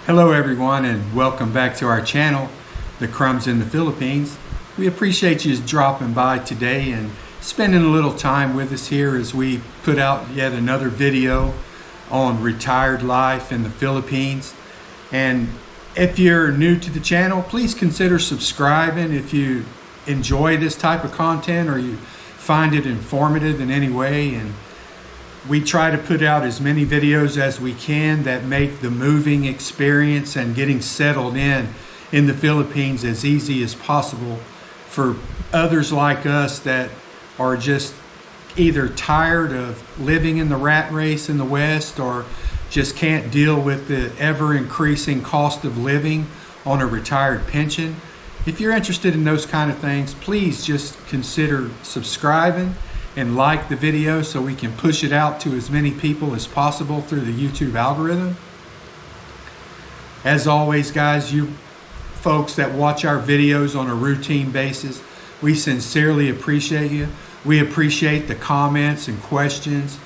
Hello everyone, and welcome back to our channel, The Crumbs in the Philippines. We appreciate you dropping by today and spending a little time with us here as we put out yet another video on retired life in the Philippines. And if you're new to the channel, please consider subscribing if you enjoy this type of content or you find it informative in any way. And we try to put out as many videos as we can that make the moving experience and getting settled in the Philippines as easy as possible for others like us that are just either tired of living in the rat race in the West or just can't deal with the ever-increasing cost of living on a retired pension. If you're interested in those kind of things, please just consider subscribing and like the video so we can push it out to as many people as possible through the YouTube algorithm. As always, guys, you folks that watch our videos on a routine basis, we sincerely appreciate you. We appreciate the comments and questions.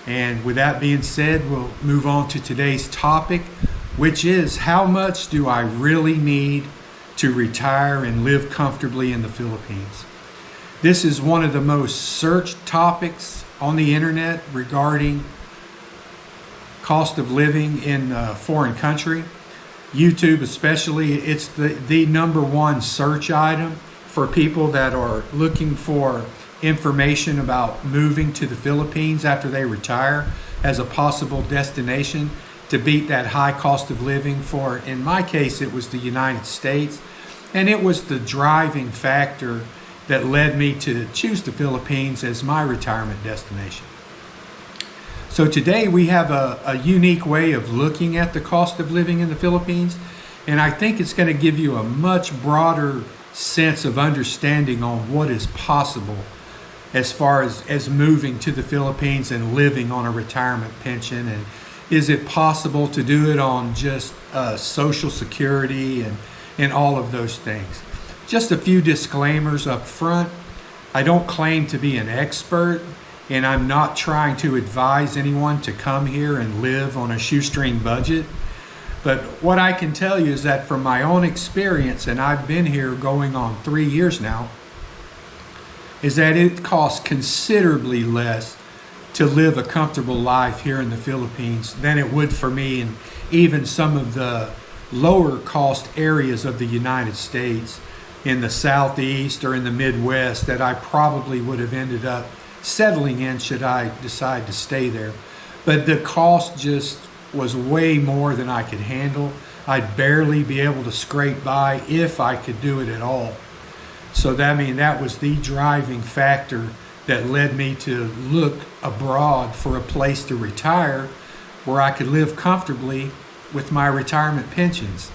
And with that being said, we'll move on to today's topic, which is how much do I really need to retire and live comfortably in the Philippines? This is one of the most searched topics on the internet regarding cost of living in a foreign country. YouTube especially, it's the number one search item for people that are looking for information about moving to the Philippines after they retire as a possible destination to beat that high cost of living for, in my case, it was the United States. And it was the driving factor that led me to choose the Philippines as my retirement destination. So today we have a unique way of looking at the cost of living in the Philippines, and I think it's going to give you a much broader sense of understanding on what is possible as far as moving to the Philippines and living on a retirement pension. And is it possible to do it on just Social Security and all of those things? Just a few disclaimers up front. I don't claim to be an expert, and I'm not trying to advise anyone to come here and live on a shoestring budget. But what I can tell you is that from my own experience, and I've been here going on 3 years now, is that it costs considerably less to live a comfortable life here in the Philippines than it would for me in even some of the lower cost areas of the United States in the Southeast or in the Midwest that I probably would have ended up settling in should I decide to stay there. But the cost just was way more than I could handle. I'd barely be able to scrape by if I could do it at all. So that was the driving factor that led me to look abroad for a place to retire where I could live comfortably with my retirement pensions.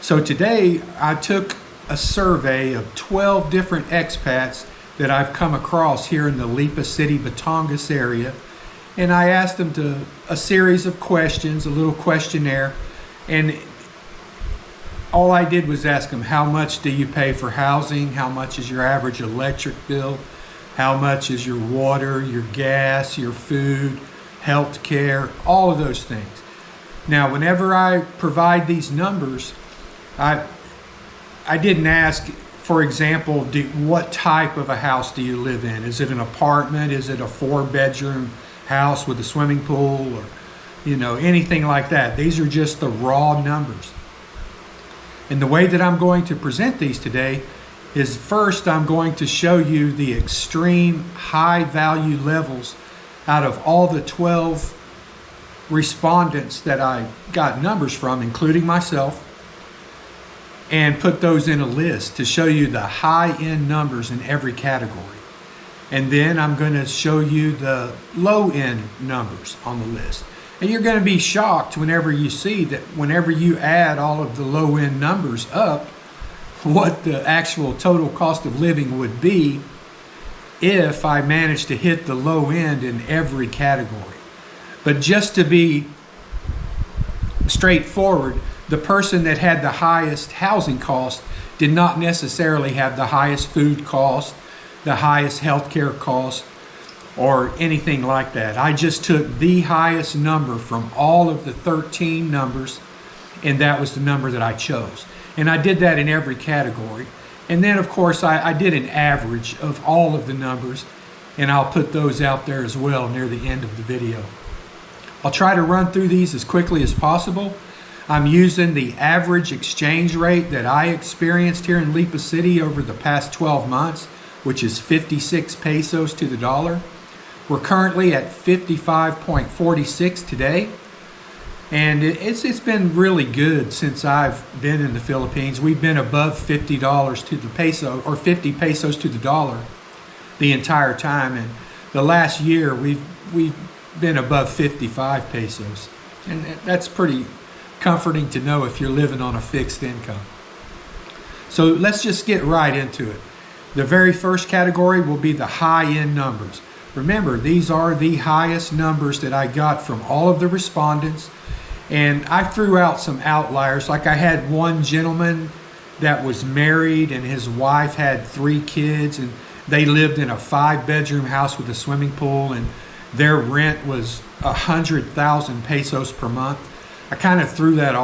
So today I took a survey of 12 different expats that I've come across here in the Lipa City, Batangas area, and I asked them a series of questions, a little questionnaire, and all I did was ask them, how much do you pay for housing? How much is your average electric bill? How much is your water, your gas, your food, health care, all of those things. Now, whenever I provide these numbers, I didn't ask, for example, what type of a house do you live in? Is it an apartment? Is it a 4-bedroom house with a swimming pool, or anything like that? These are just the raw numbers. And the way that I'm going to present these today is, first I'm going to show you the extreme high value levels out of all the 12 respondents that I got numbers from, including myself, and put those in a list to show you the high-end numbers in every category. And then I'm going to show you the low-end numbers on the list. And you're going to be shocked whenever you see that whenever you add all of the low-end numbers up, what the actual total cost of living would be if I managed to hit the low end in every category. But just to be straightforward, the person that had the highest housing cost did not necessarily have the highest food cost, the highest healthcare cost, or anything like that. I just took the highest number from all of the 13 numbers, and that was the number that I chose. And I did that in every category. And then, of course, I did an average of all of the numbers, and I'll put those out there as well near the end of the video. I'll try to run through these as quickly as possible. I'm using the average exchange rate that I experienced here in Lipa City over the past 12 months, which is 56 pesos to the dollar. We're currently at 55.46 today, and it's been really good since I've been in the Philippines. We've been above $50 to the peso, or 50 pesos to the dollar, the entire time. And the last year we've been above 55 pesos, and that's pretty comforting to know if you're living on a fixed income. So let's just get right into it. The very first category will be the high-end numbers. Remember, these are the highest numbers that I got from all of the respondents, and I threw out some outliers. Like I had one gentleman that was married and his wife had 3 kids, and they lived in a 5-bedroom house with a swimming pool, and their rent was 100,000 pesos per month. I kind of threw that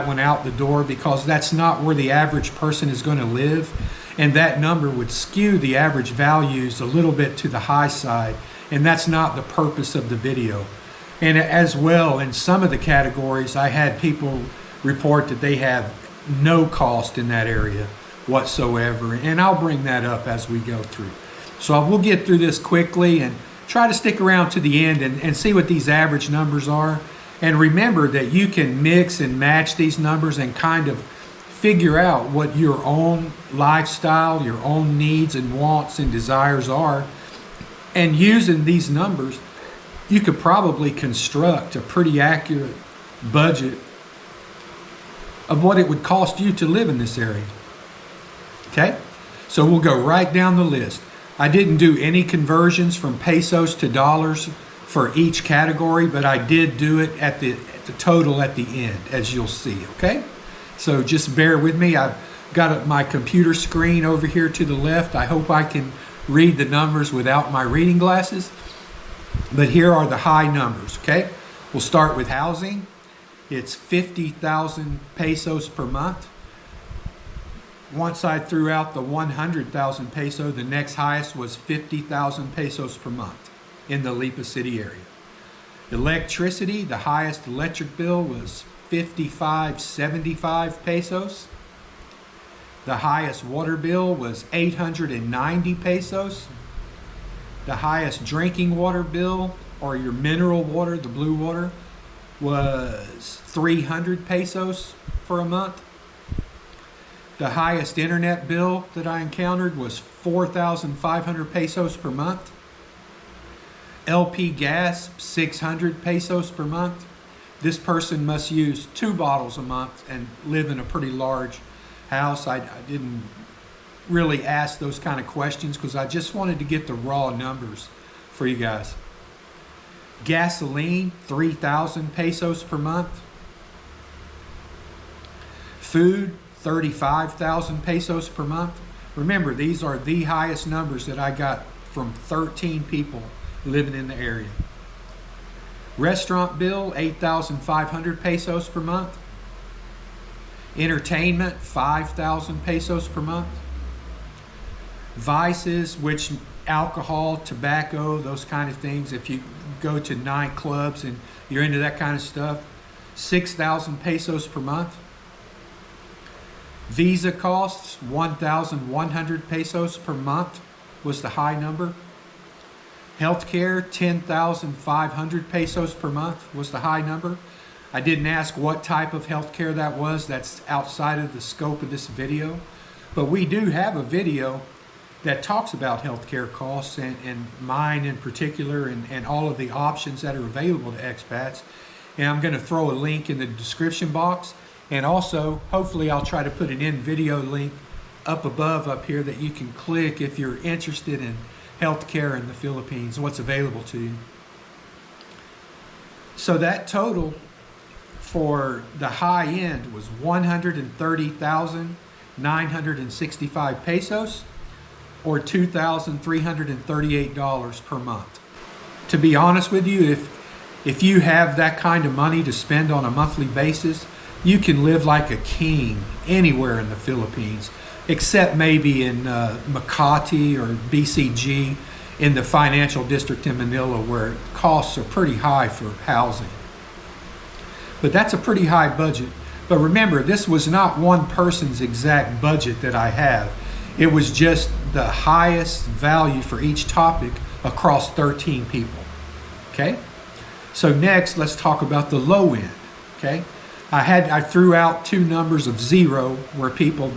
one out the door, because that's not where the average person is going to live. And that number would skew the average values a little bit to the high side, and that's not the purpose of the video. And as well, in some of the categories, I had people report that they have no cost in that area whatsoever, and I'll bring that up as we go through. So we'll get through this quickly and try to stick around to the end and see what these average numbers are. And remember that you can mix and match these numbers and kind of figure out what your own lifestyle, your own needs and wants and desires are. And using these numbers, you could probably construct a pretty accurate budget of what it would cost you to live in this area. Okay? So we'll go right down the list. I didn't do any conversions from pesos to dollars for each category, but I did do it at the total at the end, as you'll see, okay? So just bear with me. I've got my computer screen over here to the left. I hope I can read the numbers without my reading glasses. But here are the high numbers, okay? We'll start with housing. It's 50,000 pesos per month. Once I threw out the 100,000 peso, the next highest was 50,000 pesos per month in the Lipa City area. Electricity, the highest electric bill was 55.75 pesos. The highest water bill was 890 pesos. The highest drinking water bill, or your mineral water, the blue water, was 300 pesos for a month. The highest internet bill that I encountered was 4,500 pesos per month. LP gas, 600 pesos per month. This person must use 2 bottles a month and live in a pretty large house. I didn't really ask those kind of questions because I just wanted to get the raw numbers for you guys. Gasoline, 3,000 pesos per month. Food, 35,000 pesos per month. Remember, these are the highest numbers that I got from 13 people living in the area. Restaurant bill, 8,500 pesos per month. Entertainment, 5,000 pesos per month. Vices, which alcohol, tobacco, those kind of things. If you go to nightclubs and you're into that kind of stuff, 6,000 pesos per month. Visa costs, 1,100 pesos per month was the high number. Healthcare, 10,500 pesos per month was the high number. I didn't ask what type of healthcare that was. That's outside of the scope of this video. But we do have a video that talks about healthcare costs, and mine in particular, and all of the options that are available to expats. And I'm going to throw a link in the description box. And also, hopefully I'll try to put an in-video link up above up here that you can click if you're interested in healthcare in the Philippines, what's available to you. So that total for the high end was 130,965 pesos. or $2,338 per month. To be honest with you, if you have that kind of money to spend on a monthly basis, you can live like a king anywhere in the Philippines, except maybe in Makati or BCG in the financial district in Manila, where costs are pretty high for housing. But that's a pretty high budget. But remember, this was not one person's exact budget that I have. It was just the highest value for each topic across 13 people. Okay? So next, let's talk about the low end. Okay? I threw out two numbers of zero where people,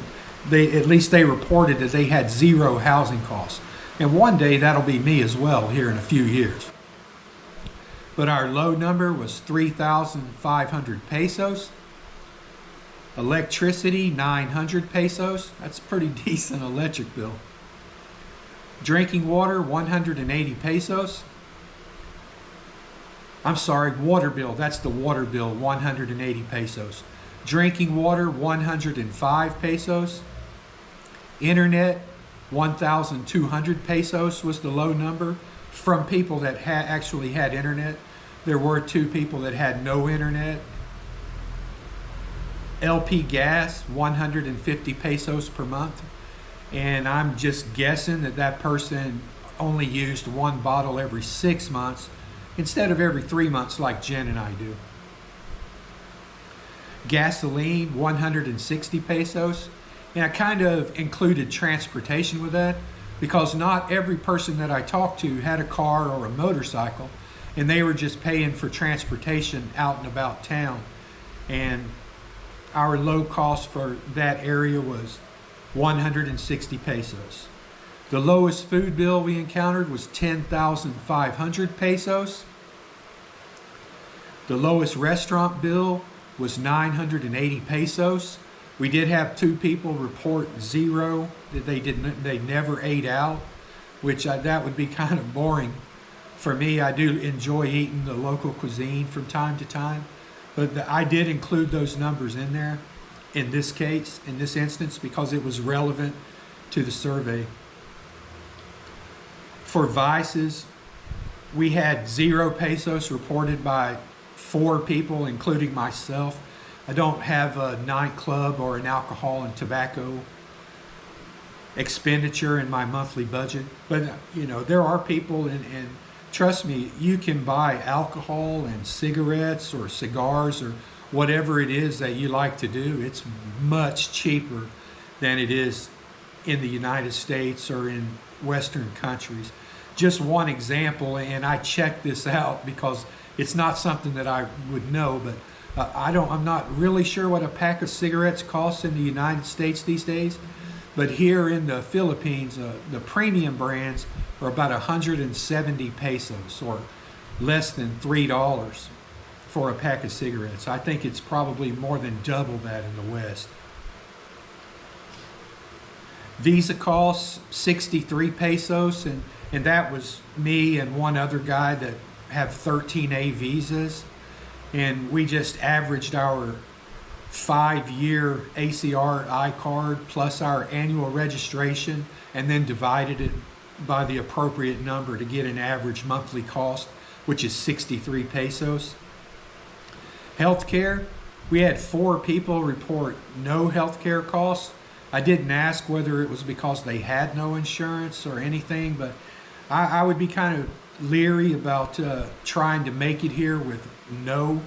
at least they reported that they had zero housing costs. And one day that'll be me as well here in a few years. But our low number was 3,500 pesos. Electricity, 900 pesos. That's a pretty decent electric bill. Drinking water, 180 pesos. I'm sorry, water bill. That's the water bill, 180 pesos. Drinking water, 105 pesos. Internet, 1,200 pesos was the low number from people that actually had internet. There were two people that had no internet. LP gas, 150 pesos per month. And I'm just guessing that that person only used one bottle every 6 months instead of every 3 months like Jen and I do. Gasoline, 160 pesos. And I kind of included transportation with that because not every person that I talked to had a car or a motorcycle, and they were just paying for transportation out and about town. And our low cost for that area was 160 pesos. The lowest food bill we encountered was 10,500 pesos. The lowest restaurant bill was 980 pesos. We did have two people report zero, that they never ate out, which that would be kind of boring for me. I do enjoy eating the local cuisine from time to time, but I did include those numbers in there in this case, in this instance, because it was relevant to the survey. For vices, we had 0 pesos reported by 4 people, including myself. I don't have a nightclub or an alcohol and tobacco expenditure in my monthly budget. But, you know, there are people, and trust me, you can buy alcohol and cigarettes or cigars or whatever it is that you like to do. It's much cheaper than it is in the United States or in Western countries. Just one example, and I checked this out because it's not something that I would know, but I'm not really sure what a pack of cigarettes costs in the United States these days, but here in the Philippines, the premium brands are about 170 pesos, or less than $3 for a pack of cigarettes. I think it's probably more than double that in the West. Visa costs 63 pesos, and that was me and one other guy that have 13A visas. And we just averaged our 5-year ACR I-card plus our annual registration and then divided it by the appropriate number to get an average monthly cost, which is 63 pesos. Healthcare, we had 4 people report no healthcare costs. I didn't ask whether it was because they had no insurance or anything, but I would be kind of leery about trying to make it here with no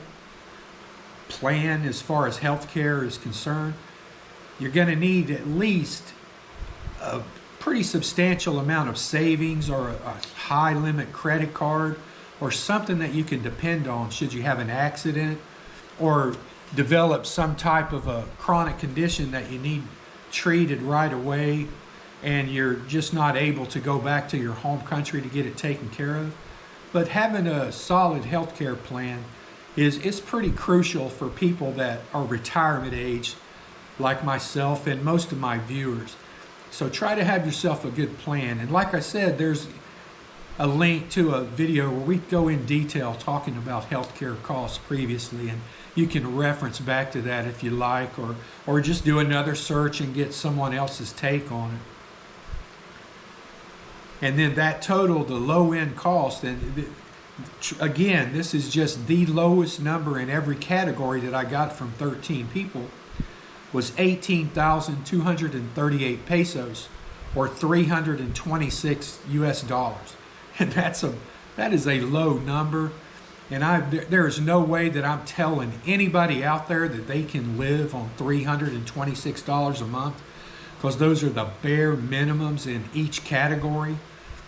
plan as far as healthcare is concerned. You're going to need at least a pretty substantial amount of savings or a high limit credit card or something that you can depend on should you have an accident or develop some type of a chronic condition that you need treated right away and you're just not able to go back to your home country to get it taken care of. But having a solid healthcare plan is pretty crucial for people that are retirement age, like myself and most of my viewers. So try to have yourself a good plan. And like I said, there's a link to a video where we go in detail talking about healthcare costs previously, and you can reference back to that if you like, or just do another search and get someone else's take on it. And then that total, the low end cost, and again, this is just the lowest number in every category that I got from 13 people, was 18,238 pesos, or 326 US dollars. And that is a low number. And there is no way that I'm telling anybody out there that they can live on $326 a month, because those are the bare minimums in each category.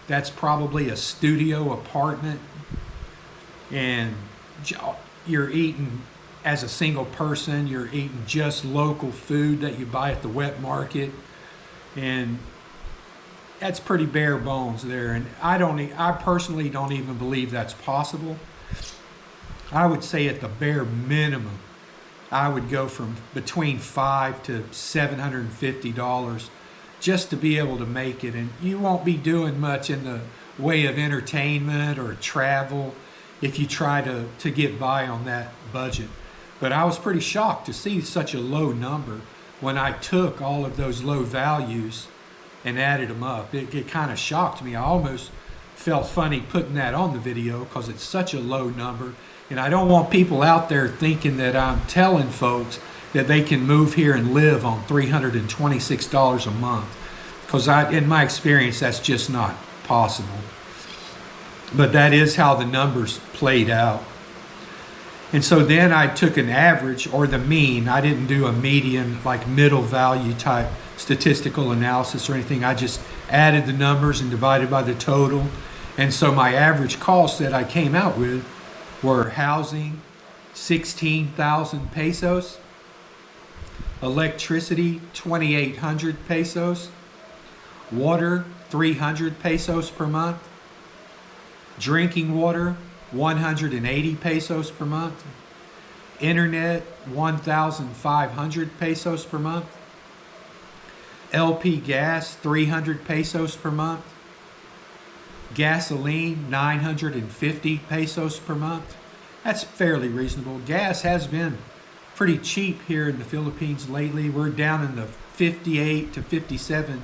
That's probably a studio apartment, and you're eating, as a single person, you're eating just local food that you buy at the wet market, and that's pretty bare bones there. And I personally don't even believe that's possible. I would say at the bare minimum, I would go from between $500 to $750 just to be able to make it. And you won't be doing much in the way of entertainment or travel if you try to get by on that budget. But I was pretty shocked to see such a low number when I took all of those low values and added them up. It kind of shocked me. I almost felt funny putting that on the video because it's such a low number. And I don't want people out there thinking that I'm telling folks that they can move here and live on $326 a month, because in my experience, that's just not possible. But that is how the numbers played out. And so then I took an average, or the mean. I didn't do a median, like middle value type statistical analysis or anything. I just added the numbers and divided by the total. And so my average costs that I came out with were housing, 16,000 pesos, electricity, 2,800 pesos, water, 300 pesos per month, drinking water, 180 pesos per month, internet, 1,500 pesos per month, LP gas, 300 pesos per month, gasoline, 950 pesos per month. That's fairly reasonable. Gas has been pretty cheap here in the Philippines lately. We're down in the 58 to 57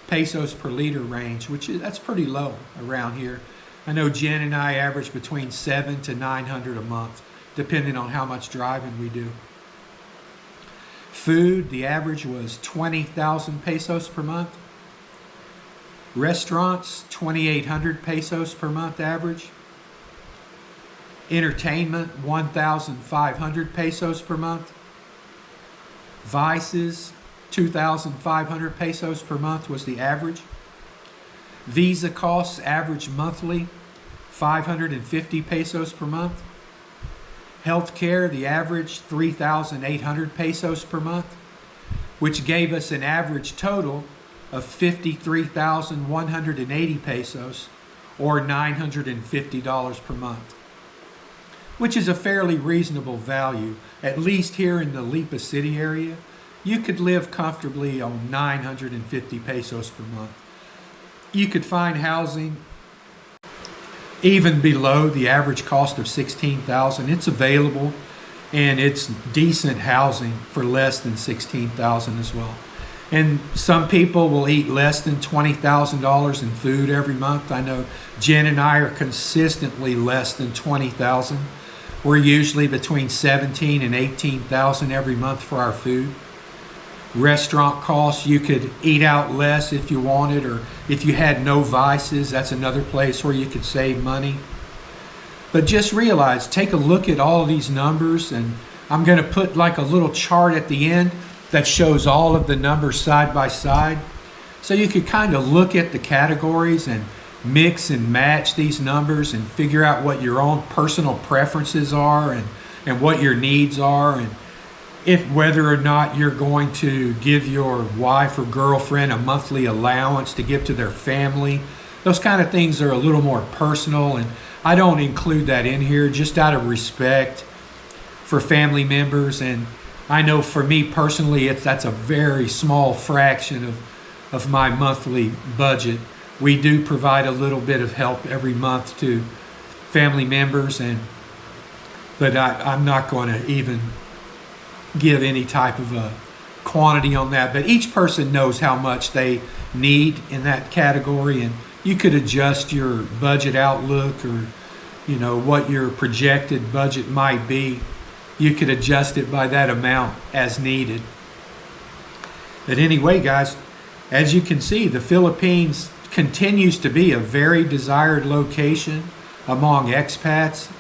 pesos per liter range, that's pretty low around here. I know Jen and I average between 700 to 900 a month, depending on how much driving we do. Food, the average was 20,000 pesos per month. Restaurants, 2,800 pesos per month average. Entertainment, 1,500 pesos per month. Vices, 2,500 pesos per month was the average. Visa costs average monthly, 550 pesos per month. Healthcare, the average, 3,800 pesos per month, which gave us an average total of 53,180 pesos, or $950 per month, which is a fairly reasonable value. At least here in the Lipa City area, you could live comfortably on 950 pesos per month. You could find housing even below the average cost of 16,000. It's available, and it's decent housing for less than 16,000 as well. And some people will eat less than $20,000 in food every month. I know Jen and I are consistently less than 20,000. We're usually between 17 and 18,000 every month for our food. Restaurant costs, you could eat out less if you wanted, or if you had no vices, that's another place where you could save money. But just realize, take a look at all of these numbers, and I'm going to put like a little chart at the end that shows all of the numbers side by side, so you could kind of look at the categories and mix and match these numbers and figure out what your own personal preferences are, and what your needs are, and if whether or not you're going to give your wife or girlfriend a monthly allowance to give to their family. Those kind of things are a little more personal, and I don't include that in here just out of respect for family members. And I know for me personally, that's a very small fraction of my monthly budget. We do provide a little bit of help every month to family members, but I'm not going to even give any type of a quantity on that. But each person knows how much they need in that category, and you could adjust your budget outlook, or what your projected budget might be. You could adjust it by that amount as needed. But anyway, guys, as you can see, the Philippines continues to be a very desired location among expats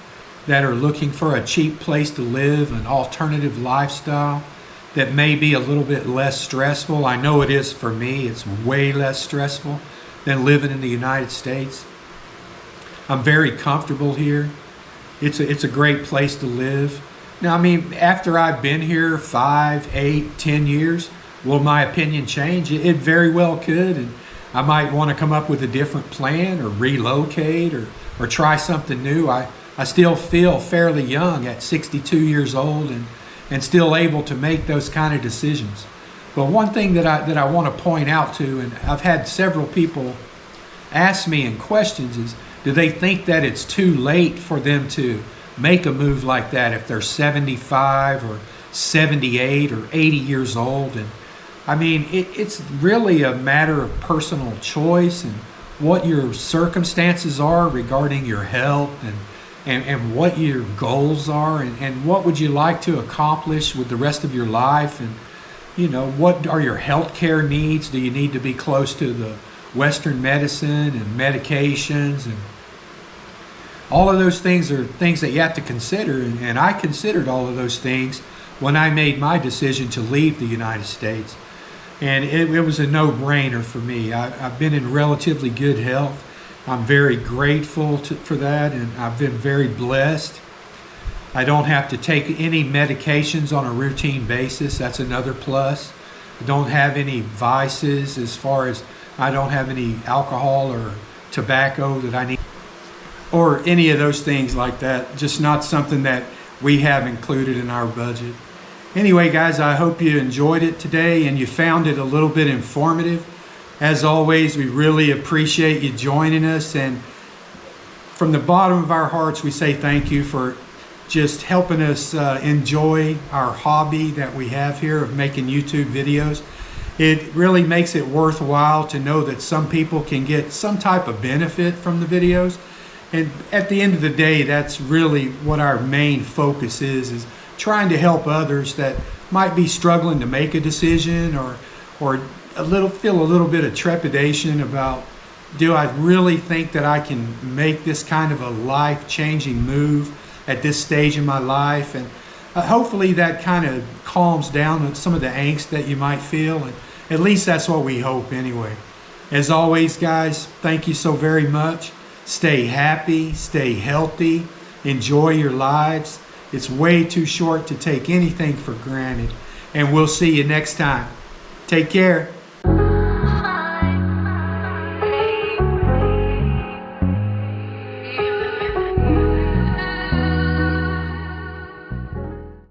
that are looking for a cheap place to live, an alternative lifestyle that may be a little bit less stressful. I know it is for me. It's way less stressful than living in the United States. I'm very comfortable here. It's a great place to live. Now, I mean, after I've been here 5, 8, 10 years, will my opinion change? It very well could, and I might want to come up with a different plan, or relocate, or try something new. I still feel fairly young at 62 years old, and still able to make those kind of decisions. But one thing that I want to point out to, and I've had several people ask me in questions, is do they think that it's too late for them to make a move like that if they're 75 or 78 or 80 years old? And I mean, it's really a matter of personal choice and what your circumstances are regarding your health, and what your goals are, and what would you like to accomplish with the rest of your life, and what are your health care needs? Do you need to be close to the Western medicine and medications, and all of those things are things that you have to consider, and I considered all of those things when I made my decision to leave the United States. And it was a no-brainer for me. I've been in relatively good health. I'm very grateful for that, and I've been very blessed. I don't have to take any medications on a routine basis. That's another plus. I don't have any vices, as far as I don't have any alcohol or tobacco that I need, or any of those things like that. Just not something that we have included in our budget. Anyway, guys, I hope you enjoyed it today and you found it a little bit informative. As always, we really appreciate you joining us, and from the bottom of our hearts, we say thank you for just helping us enjoy our hobby that we have here of making YouTube videos. It really makes it worthwhile to know that some people can get some type of benefit from the videos. And at the end of the day, that's really what our main focus is trying to help others that might be struggling to make a decision, or feel a little bit of trepidation about, do I really think that I can make this kind of a life-changing move at this stage in my life? And hopefully that kind of calms down some of the angst that you might feel, and at least that's what we hope anyway. As always, guys, thank you so very much. Stay happy, stay healthy, enjoy your lives. It's way too short to take anything for granted. And we'll see you next time. Take care.